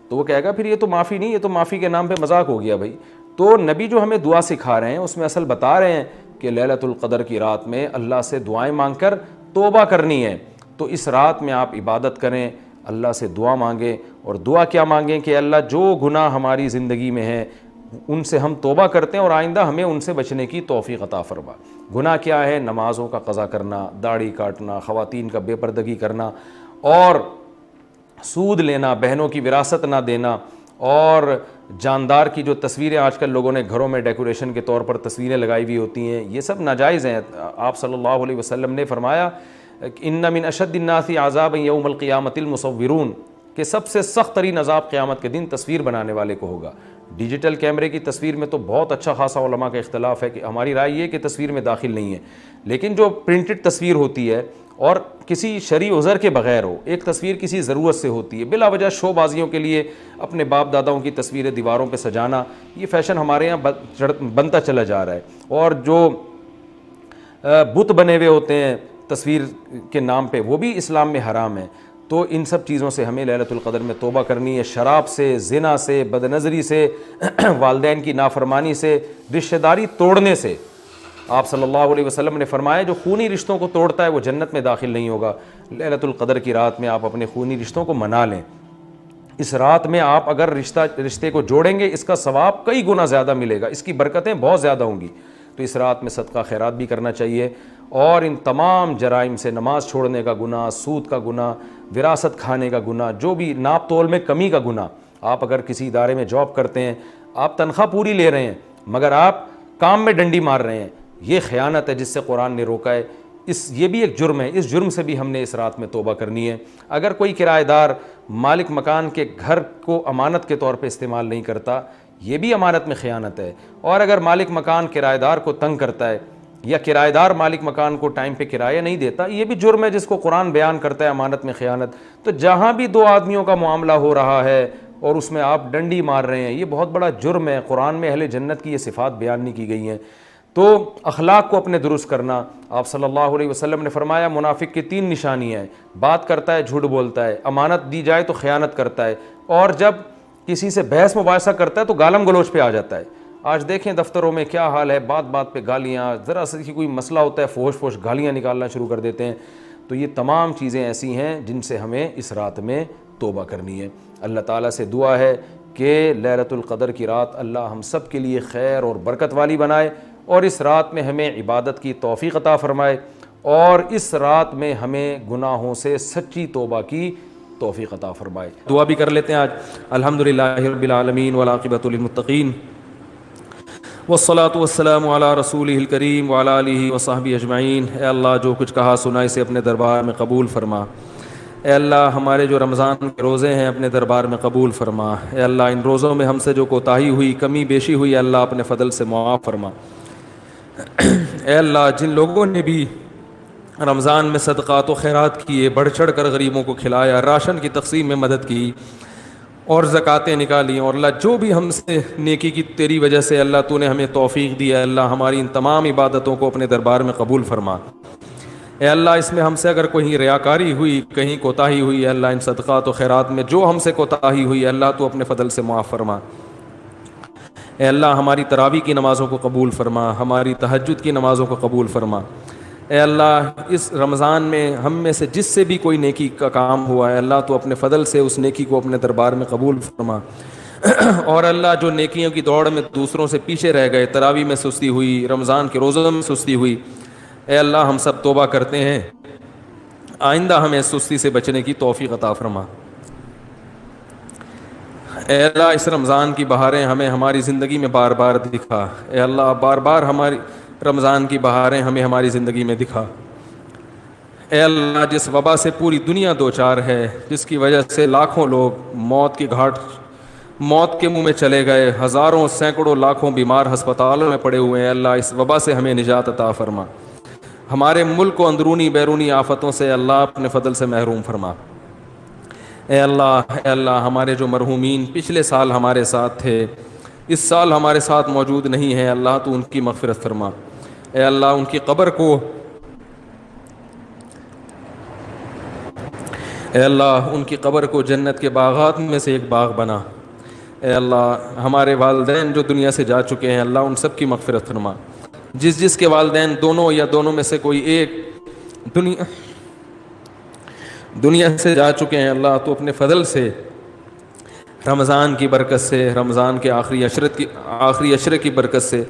تو وہ کہے گا پھر یہ تو معافی نہیں, یہ تو معافی کے نام پہ مذاق ہو گیا بھائی. تو نبی جو ہمیں دعا سکھا رہے ہیں اس میں اصل بتا رہے ہیں کہ لیلۃ القدر کی رات میں اللہ سے دعائیں مانگ کر توبہ کرنی ہے. تو اس رات میں آپ عبادت کریں, اللہ سے دعا مانگیں. اور دعا کیا مانگیں کہ اللہ جو گناہ ہماری زندگی میں ہیں ان سے ہم توبہ کرتے ہیں اور آئندہ ہمیں ان سے بچنے کی توفیق عطا فرما. گناہ کیا ہے؟ نمازوں کا قضا کرنا, داڑھی کاٹنا, خواتین کا بے پردگی کرنا, اور سود لینا, بہنوں کی وراثت نہ دینا, اور جاندار کی جو تصویریں آج کل لوگوں نے گھروں میں ڈیکوریشن کے طور پر تصویریں لگائی ہوئی ہوتی ہیں, یہ سب ناجائز ہیں. آپ صلی اللہ علیہ وسلم نے فرمایا ان من اشد الناس عذابا یوم القیامۃ المصورون, کہ سب سے سخت ترین عذاب قیامت کے دن تصویر بنانے والے کو ہوگا. ڈیجیٹل کیمرے کی تصویر میں تو بہت اچھا خاصا علماء کا اختلاف ہے کہ ہماری رائے یہ کہ تصویر میں داخل نہیں ہے, لیکن جو پرنٹڈ تصویر ہوتی ہے اور کسی شرعی عذر کے بغیر ہو, ایک تصویر کسی ضرورت سے ہوتی ہے, بلا وجہ شو بازیوں کے لیے اپنے باپ داداؤں کی تصویریں دیواروں پہ سجانا, یہ فیشن ہمارے یہاں بنتا چلا جا رہا ہے. اور جو بت بنے ہوئے ہوتے ہیں تصویر کے نام پہ, وہ بھی اسلام میں حرام ہے. تو ان سب چیزوں سے ہمیں لیلۃ القدر میں توبہ کرنی ہے. شراب سے, زنا سے, بد نظری سے, والدین کی نافرمانی سے, رشتہ داری توڑنے سے. آپ صلی اللہ علیہ وسلم نے فرمایا جو خونی رشتوں کو توڑتا ہے وہ جنت میں داخل نہیں ہوگا. لیلۃ القدر کی رات میں آپ اپنے خونی رشتوں کو منا لیں. اس رات میں آپ اگر رشتے کو جوڑیں گے اس کا ثواب کئی گنا زیادہ ملے گا, اس کی برکتیں بہت زیادہ ہوں گی. تو اس رات میں صدقہ خیرات بھی کرنا چاہیے. اور ان تمام جرائم سے, نماز چھوڑنے کا گناہ, سود کا گناہ, وراثت کھانے کا گناہ, جو بھی ناپ تول میں کمی کا گناہ. آپ اگر کسی ادارے میں جاب کرتے ہیں, آپ تنخواہ پوری لے رہے ہیں مگر آپ کام میں ڈنڈی مار رہے ہیں, یہ خیانت ہے جس سے قرآن نے روکا ہے. یہ بھی ایک جرم ہے, اس جرم سے بھی ہم نے اس رات میں توبہ کرنی ہے. اگر کوئی کرایہ دار مالک مکان کے گھر کو امانت کے طور پہ استعمال نہیں کرتا, یہ بھی امانت میں خیانت ہے. اور اگر مالک مکان کرایہ دار کو تنگ کرتا ہے یا کرایہ دار مالک مکان کو ٹائم پہ کرایہ نہیں دیتا, یہ بھی جرم ہے جس کو قرآن بیان کرتا ہے امانت میں خیانت. تو جہاں بھی دو آدمیوں کا معاملہ ہو رہا ہے اور اس میں آپ ڈنڈی مار رہے ہیں, یہ بہت بڑا جرم ہے. قرآن میں اہل جنت کی یہ صفات بیان نہیں کی گئی ہیں. تو اخلاق کو اپنے درست کرنا. آپ صلی اللہ علیہ وسلم نے فرمایا منافق کی 3 نشانیاں ہیں, بات کرتا ہے, جھوٹ بولتا ہے, امانت دی جائے تو خیانت کرتا ہے, اور جب کسی سے بحث مباحثہ کرتا ہے تو گالم گلوچ پہ آ جاتا ہے. آج دیکھیں دفتروں میں کیا حال ہے, بات بات پہ گالیاں, ذرا سا کوئی مسئلہ ہوتا ہے فوش فوش گالیاں نکالنا شروع کر دیتے ہیں. تو یہ تمام چیزیں ایسی ہیں جن سے ہمیں اس رات میں توبہ کرنی ہے. اللہ تعالیٰ سے دعا ہے کہ لیلۃ القدر کی رات اللہ ہم سب کے لیے خیر اور برکت والی بنائے, اور اس رات میں ہمیں عبادت کی توفیق عطا فرمائے, اور اس رات میں ہمیں گناہوں سے سچی توبہ کی توفیق عطا فرمائے. دعا بھی کر لیتے ہیں آج. الحمدللہ رب العالمین والعاقبۃ للمتقین والصلاۃ والسلام علی رسولہ الکریم وعلی آلہ وصحبہ اجمعین. اے اللہ جو کچھ کہا سنا اسے اپنے دربار میں قبول فرما. اے اللہ ہمارے جو رمضان کے روزے ہیں اپنے دربار میں قبول فرما. اے اللہ ان روزوں میں ہم سے جو کوتاہی ہوئی, کمی بیشی ہوئی, اے اللہ اپنے فضل سے معاف فرما. اے اللہ جن لوگوں نے بھی رمضان میں صدقات و خیرات کیے, بڑھ چڑھ کر غریبوں کو کھلایا, راشن کی تقسیم میں مدد کی اور زکاتیں نکالی, اور اللہ جو بھی ہم سے نیکی کی تیری وجہ سے اللہ تو نے ہمیں توفیق دی, اے اللہ ہماری ان تمام عبادتوں کو اپنے دربار میں قبول فرما. اے اللہ اس میں ہم سے اگر کوئی ریاکاری ہوئی, کہیں کوتاہی ہوئی, اے اللہ ان صدقات و خیرات میں جو ہم سے کوتاہی ہوئی, اے اللہ تو اپنے فضل سے معاف فرما. اے اللہ ہماری تراویح کی نمازوں کو قبول فرما, ہماری تہجد کی نمازوں کو قبول فرما. اے اللہ اس رمضان میں ہم میں سے جس سے بھی کوئی نیکی کا کام ہوا ہے, اللہ تو اپنے فضل سے اس نیکی کو اپنے دربار میں قبول فرما. اور اللہ جو نیکیوں کی دوڑ میں دوسروں سے پیچھے رہ گئے, تراویح میں سستی ہوئی, رمضان کے روزوں میں سستی ہوئی, اے اللہ ہم سب توبہ کرتے ہیں, آئندہ ہمیں سستی سے بچنے کی توفیق عطا فرما. اے اللہ اس رمضان کی بہاریں ہمیں ہماری زندگی میں بار بار دکھا. اے اللہ بار بار ہماری رمضان کی بہاریں ہمیں ہماری زندگی میں دکھا. اے اللہ جس وبا سے پوری دنیا دوچار ہے, جس کی وجہ سے لاکھوں لوگ موت کی گھاٹ, موت کے منہ میں چلے گئے, ہزاروں سینکڑوں لاکھوں بیمار ہسپتالوں میں پڑے ہوئے ہیں, اللہ اس وبا سے ہمیں نجات عطا فرما. ہمارے ملک کو اندرونی بیرونی آفتوں سے اللہ اپنے فضل سے محروم فرما. اے اللہ ہمارے جو مرحومین پچھلے سال ہمارے ساتھ تھے, اس سال ہمارے ساتھ موجود نہیں ہیں, اللہ تو ان کی مغفرت فرما. اے اللہ ان کی قبر کو اے اللہ ان کی قبر کو جنت کے باغات میں سے ایک باغ بنا۔ اے اللہ ہمارے والدین جو دنیا سے جا چکے ہیں اللہ ان سب کی مغفرت فرما۔ جس کے والدین دونوں یا دونوں میں سے کوئی ایک دنیا سے جا چکے ہیں اللہ تو اپنے فضل سے رمضان کی برکت سے، رمضان کے آخری عشرے کی برکت سے،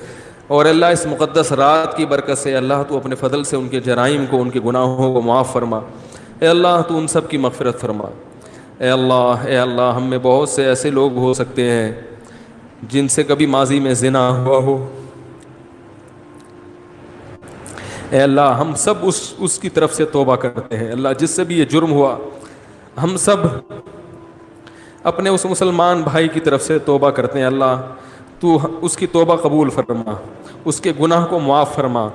اور اللہ اس مقدس رات کی برکت سے اللہ تو اپنے فضل سے ان کے جرائم کو، ان کے گناہوں کو معاف فرما۔ اے اللہ تو ان سب کی مغفرت فرما۔ اے اللہ ہم میں بہت سے ایسے لوگ ہو سکتے ہیں جن سے کبھی ماضی میں زنا ہوا ہو۔ اے اللہ ہم سب اس کی طرف سے توبہ کرتے ہیں۔ اللہ جس سے بھی یہ جرم ہوا ہم سب اپنے اس مسلمان بھائی کی طرف سے توبہ کرتے ہیں۔ اللہ تو اس کی توبہ قبول فرما، اس کے گناہ کو معاف فرما۔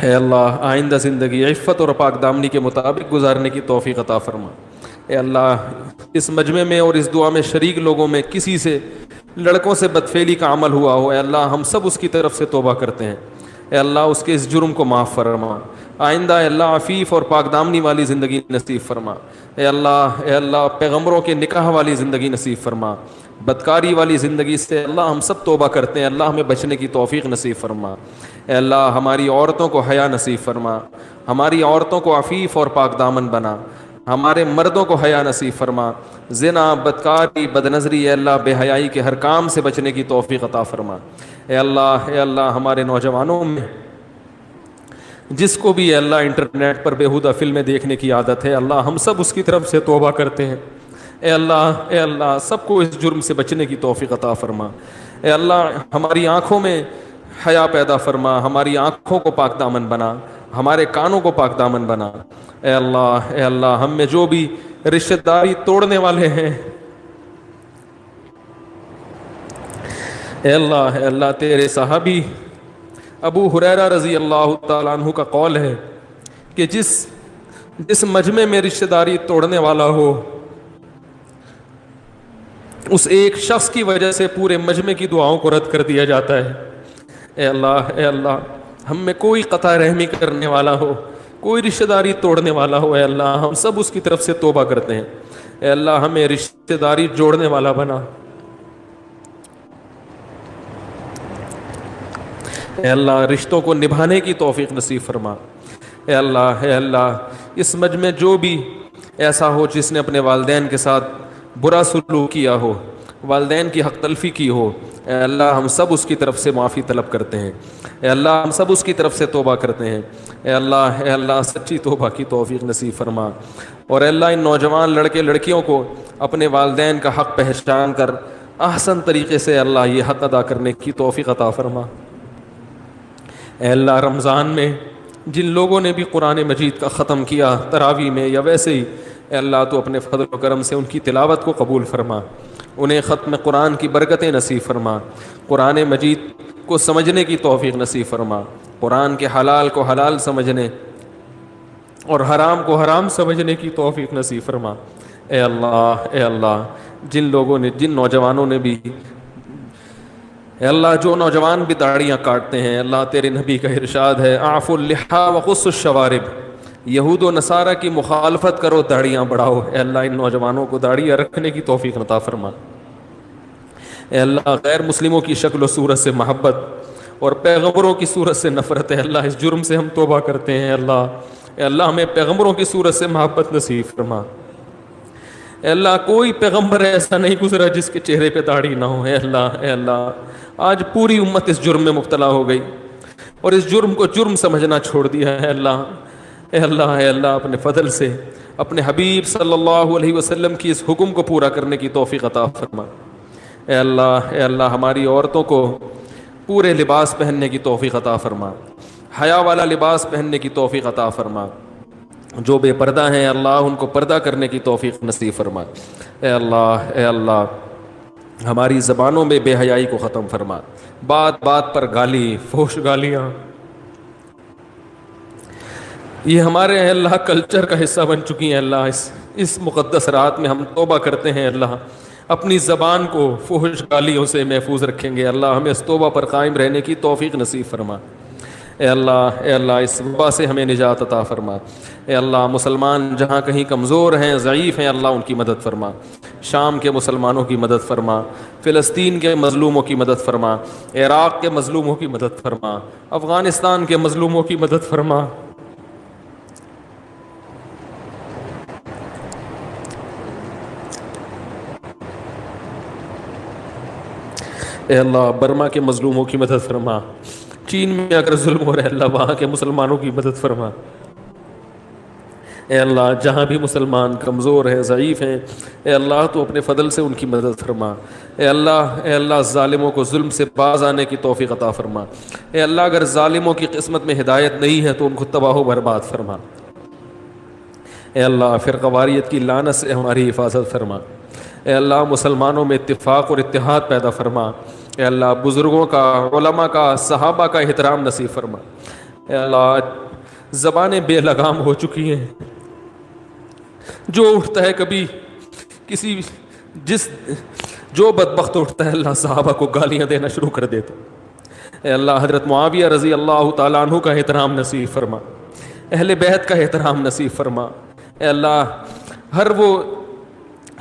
اے اللہ آئندہ زندگی عفت اور پاک دامنی کے مطابق گزارنے کی توفیق عطا فرما۔ اے اللہ اس مجمع میں اور اس دعا میں شریک لوگوں میں کسی سے لڑکوں سے بدفعلی کا عمل ہوا ہو، اے اللہ ہم سب اس کی طرف سے توبہ کرتے ہیں۔ اے اللہ اس کے اس جرم کو معاف فرما۔ آئندہ اے اللہ عفیف اور پاک دامنی والی زندگی نصیب فرما۔ اے اللہ پیغمبروں کے نکاح والی زندگی نصیب فرما۔ بدکاری والی زندگی سے اللہ ہم سب توبہ کرتے ہیں، اللہ ہمیں بچنے کی توفیق نصیب فرما۔ اے اللہ ہماری عورتوں کو حیا نصیب فرما، ہماری عورتوں کو عفیف اور پاک دامن بنا، ہمارے مردوں کو حیا نصیب فرما۔ زنا، بدکاری، بدنظری، اے اللہ بے حیائی کے ہر کام سے بچنے کی توفیق عطا فرما۔ اے اللہ ہمارے نوجوانوں میں جس کو بھی اے اللہ انٹرنیٹ پر بیہودہ فلمیں دیکھنے کی عادت ہے اللہ ہم سب اس کی طرف سے توبہ کرتے ہیں۔ اے اللہ سب کو اس جرم سے بچنے کی توفیق عطا فرما۔ اے اللہ ہماری آنکھوں میں حیا پیدا فرما، ہماری آنکھوں کو پاک دامن بنا، ہمارے کانوں کو پاک دامن بنا۔ اے اللہ ہم میں جو بھی رشتہ داری توڑنے والے ہیں اے اللہ تیرے صحابی ابو ہریرہ رضی اللہ تعالیٰ عنہ کا قول ہے کہ جس مجمع میں رشتہ داری توڑنے والا ہو اس ایک شخص کی وجہ سے پورے مجمع کی دعاؤں کو رد کر دیا جاتا ہے۔ اے اللہ ہم میں کوئی قطع رحمی کرنے والا ہو، کوئی رشتہ داری توڑنے والا ہو، اے اللہ ہم سب اس کی طرف سے توبہ کرتے ہیں۔ اے اللہ ہمیں رشتہ داری جوڑنے والا بنا۔ اے اللہ رشتوں کو نبھانے کی توفیق نصیب فرما۔ اے اللہ اس مجمع جو بھی ایسا ہو جس نے اپنے والدین کے ساتھ برا سلوک کیا ہو، والدین کی حق تلفی کی ہو، اے اللہ ہم سب اس کی طرف سے معافی طلب کرتے ہیں۔ اے اللہ ہم سب اس کی طرف سے توبہ کرتے ہیں۔ اے اللہ سچی توبہ کی توفیق نصیب فرما۔ اور اے اللہ ان نوجوان لڑکے لڑکیوں کو اپنے والدین کا حق پہچان کر احسن طریقے سے اللہ یہ حق ادا کرنے کی توفیق عطا فرما۔ اے اللہ رمضان میں جن لوگوں نے بھی قرآن مجید کا ختم کیا تراویح میں یا ویسے ہی، اے اللہ تو اپنے فضل و کرم سے ان کی تلاوت کو قبول فرما، انہیں ختم قرآن کی برکتیں نصیب فرما، قرآن مجید کو سمجھنے کی توفیق نصیب فرما، قرآن کے حلال کو حلال سمجھنے اور حرام کو حرام سمجھنے کی توفیق نصیب فرما۔ اے اللہ جن نوجوانوں نے بھی اے اللہ جو نوجوان بھی داڑیاں کاٹتے ہیں، اللہ تیرے نبی کا ارشاد ہے اعفوا اللحا وقصوا الشوارب، یہود و نصارہ کی مخالفت کرو داڑیاں بڑھاؤ۔ اے اللہ ان نوجوانوں کو داڑیاں رکھنے کی توفیق عطا فرما۔ اے اللہ غیر مسلموں کی شکل و صورت سے محبت اور پیغمبروں کی صورت سے نفرت ہے، اللہ اس جرم سے ہم توبہ کرتے ہیں۔ اے اللہ ہمیں پیغمبروں کی صورت سے محبت نصیب فرما۔ اے اللہ کوئی پیغمبر ایسا نہیں گزرا جس کے چہرے پہ داڑھی نہ ہو۔ اے اللہ آج پوری امت اس جرم میں مبتلا ہو گئی اور اس جرم کو جرم سمجھنا چھوڑ دیا ہے۔ اے اللہ اپنے فضل سے اپنے حبیب صلی اللہ علیہ وسلم کی اس حکم کو پورا کرنے کی توفیق عطا فرما۔ اے اللہ ہماری عورتوں کو پورے لباس پہننے کی توفیق عطا فرما، حیا والا لباس پہننے کی توفیق عطا فرما، جو بے پردہ ہیں اللہ ان کو پردہ کرنے کی توفیق نصیب فرما۔ اے اللہ ہماری زبانوں میں بے حیائی کو ختم فرما، بات بات پر گالی، فحش گالیاں یہ ہمارے اے اللہ کلچر کا حصہ بن چکی ہیں۔ اللہ اس مقدس رات میں ہم توبہ کرتے ہیں۔ اللہ اپنی زبان کو فحش گالیوں سے محفوظ رکھیں گے. اللہ ہمیں اس توبہ پر قائم رہنے کی توفیق نصیب فرما. اے اللہ اس وبا سے ہمیں نجات عطا فرما. اے اللہ مسلمان جہاں کہیں کمزور ہیں ضعیف ہیں اللہ ان کی مدد فرما. شام کے مسلمانوں کی مدد فرما, فلسطین کے مظلوموں کی مدد فرما, عراق کے مظلوموں کی مدد فرما, افغانستان کے مظلوموں کی مدد فرما. اے اللہ برما کے مظلوموں کی مدد فرما. چین میں اگر ظلم ہو رہا ہے اللہ وہاں کے مسلمانوں کی مدد فرما. اے اللہ جہاں بھی مسلمان کمزور ہیں ضعیف ہیں اے اللہ تو اپنے فضل سے ان کی مدد فرما. اے اللہ ظالموں کو ظلم سے باز آنے کی توفیق عطا فرما. اے اللہ اگر ظالموں کی قسمت میں ہدایت نہیں ہے تو ان کو تباہ و برباد فرما. اے اللہ فرقواریت کی لعنت سے ہماری حفاظت فرما. اے اللہ مسلمانوں میں اتفاق اور اتحاد پیدا فرما. اے اللہ بزرگوں کا, علماء کا, صحابہ کا احترام نصیب فرما. اے اللہ زبانیں بے لگام ہو چکی ہیں, جو اٹھتا ہے کبھی کسی جو بدبخت اٹھتا ہے اللہ صحابہ کو گالیاں دینا شروع کر دیتا. اے اللہ حضرت معاویہ رضی اللہ تعالیٰ عنہ کا احترام نصیب فرما. اہل بیت کا احترام نصیب فرما. اے اللہ ہر وہ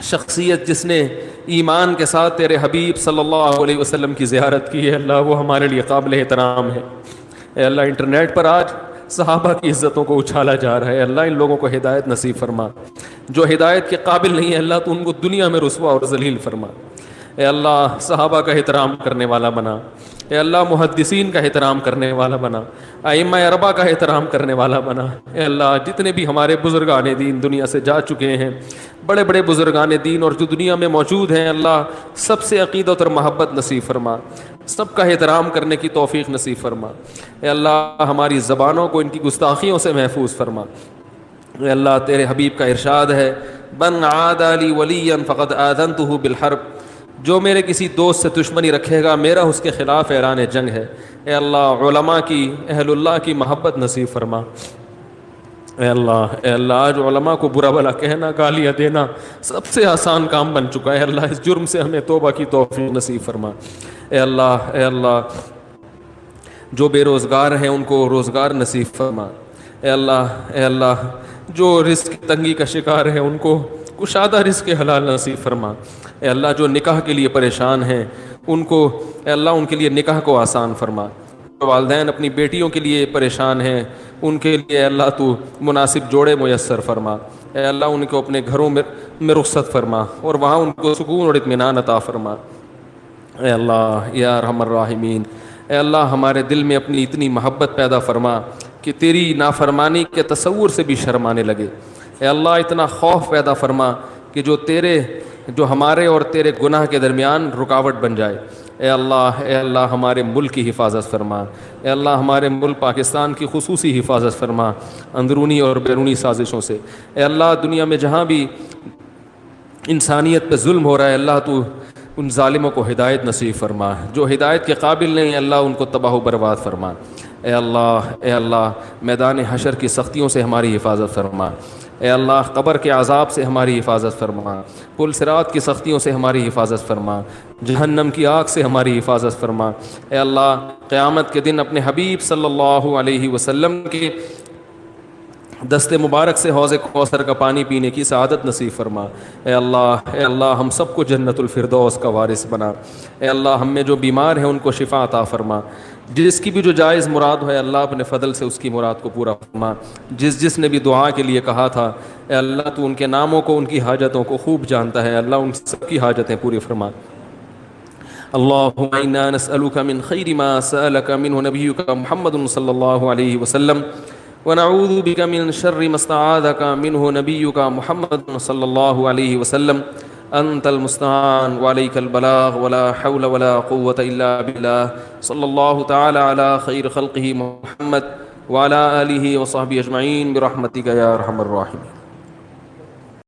شخصیت جس نے ایمان کے ساتھ تیرے حبیب صلی اللہ علیہ وسلم کی زیارت کی ہے اللہ وہ ہمارے لیے قابل احترام ہے. اے اللہ انٹرنیٹ پر آج صحابہ کی عزتوں کو اچھالا جا رہا ہے اللہ ان لوگوں کو ہدایت نصیب فرما. جو ہدایت کے قابل نہیں ہے اللہ تو ان کو دنیا میں رسوا اور ذلیل فرما. اے اللہ صحابہ کا احترام کرنے والا بنا. اے اللہ محدثین کا احترام کرنے والا بنا. ائمہ اربعہ کا احترام کرنے والا بنا. اے اللہ جتنے بھی ہمارے بزرگان دین دنیا سے جا چکے ہیں بڑے بڑے بزرگان دین اور جو دنیا میں موجود ہیں اللہ سب سے عقیدت اور محبت نصیب فرما. سب کا احترام کرنے کی توفیق نصیب فرما. اے اللہ ہماری زبانوں کو ان کی گستاخیوں سے محفوظ فرما. اے اللہ تیرے حبیب کا ارشاد ہے من عادى لي وليا فقد آذنته بالحرب, جو میرے کسی دوست سے دشمنی رکھے گا میرا اس کے خلاف اعلان جنگ ہے. اے اللہ علماء کی اہل اللہ کی محبت نصیب فرما. اے اللہ آج علماء کو برا بھلا کہنا گالیاں دینا سب سے آسان کام بن چکا ہے. اللہ اس جرم سے ہمیں توبہ کی توفیق نصیب فرما. اے اللہ جو بے روزگار ہیں ان کو روزگار نصیب فرما. اے اللہ جو رزق کی تنگی کا شکار ہیں ان کو کشادہ رزق حلال نصیب فرما. اے اللہ جو نکاح کے لیے پریشان ہیں ان کو اے اللہ ان کے لیے نکاح کو آسان فرما. والدین اپنی بیٹیوں کے لیے پریشان ہیں ان کے لیے اے اللہ تو مناسب جوڑے میسر فرما. اے اللہ ان کو اپنے گھروں میں رخصت فرما اور وہاں ان کو سکون اور اطمینان عطا فرما. اے اللہ یا ارحم الراحمین اے اللہ ہمارے دل میں اپنی اتنی محبت پیدا فرما کہ تیری نافرمانی کے تصور سے بھی شرم آنے لگے. اے اللہ اتنا خوف پیدا فرما کہ جو ہمارے اور تیرے گناہ کے درمیان رکاوٹ بن جائے. اے اللہ ہمارے ملک کی حفاظت فرما. اے اللہ ہمارے ملک پاکستان کی خصوصی حفاظت فرما اندرونی اور بیرونی سازشوں سے. اے اللہ دنیا میں جہاں بھی انسانیت پہ ظلم ہو رہا ہے اللہ تو ان ظالموں کو ہدایت نصیب فرما. جو ہدایت کے قابل نہیں اللہ ان کو تباہ و برباد فرما. اے اللہ میدان حشر کی سختیوں سے ہماری حفاظت فرما. اے اللہ قبر کے عذاب سے ہماری حفاظت فرما. پل صراط کی سختیوں سے ہماری حفاظت فرما. جہنم کی آگ سے ہماری حفاظت فرما. اے اللہ قیامت کے دن اپنے حبیب صلی اللہ علیہ وسلم کے دست مبارک سے حوض کوثر کا پانی پینے کی سعادت نصیب فرما. اے اللہ ہم سب کو جنت الفردوس کا وارث بنا. اے اللہ ہم میں جو بیمار ہیں ان کو شفا عطا فرما. جس کی بھی جو جائز مراد ہے اللہ اپنے فضل سے اس کی مراد کو پورا فرما. جس نے بھی دعا کے لیے کہا تھا اے اللہ تو ان کے ناموں کو ان کی حاجتوں کو خوب جانتا ہے. اللہ ان سب کی حاجتیں پوری فرما. اللهم انا نسألك من خير ما سألك منه نبيك محمد صلى الله عليه وسلم ونعوذ بك من شر ما استعاذك منه نبيك محمد صلى الله عليه وسلم. أنت المستعان وعليك البلاغ ولا حول ولا قوة إلا بالله. صلى الله تعالى على خير خلقه محمد وعلى آله وصحبه أجمعين برحمتك يا أرحم الراحمين.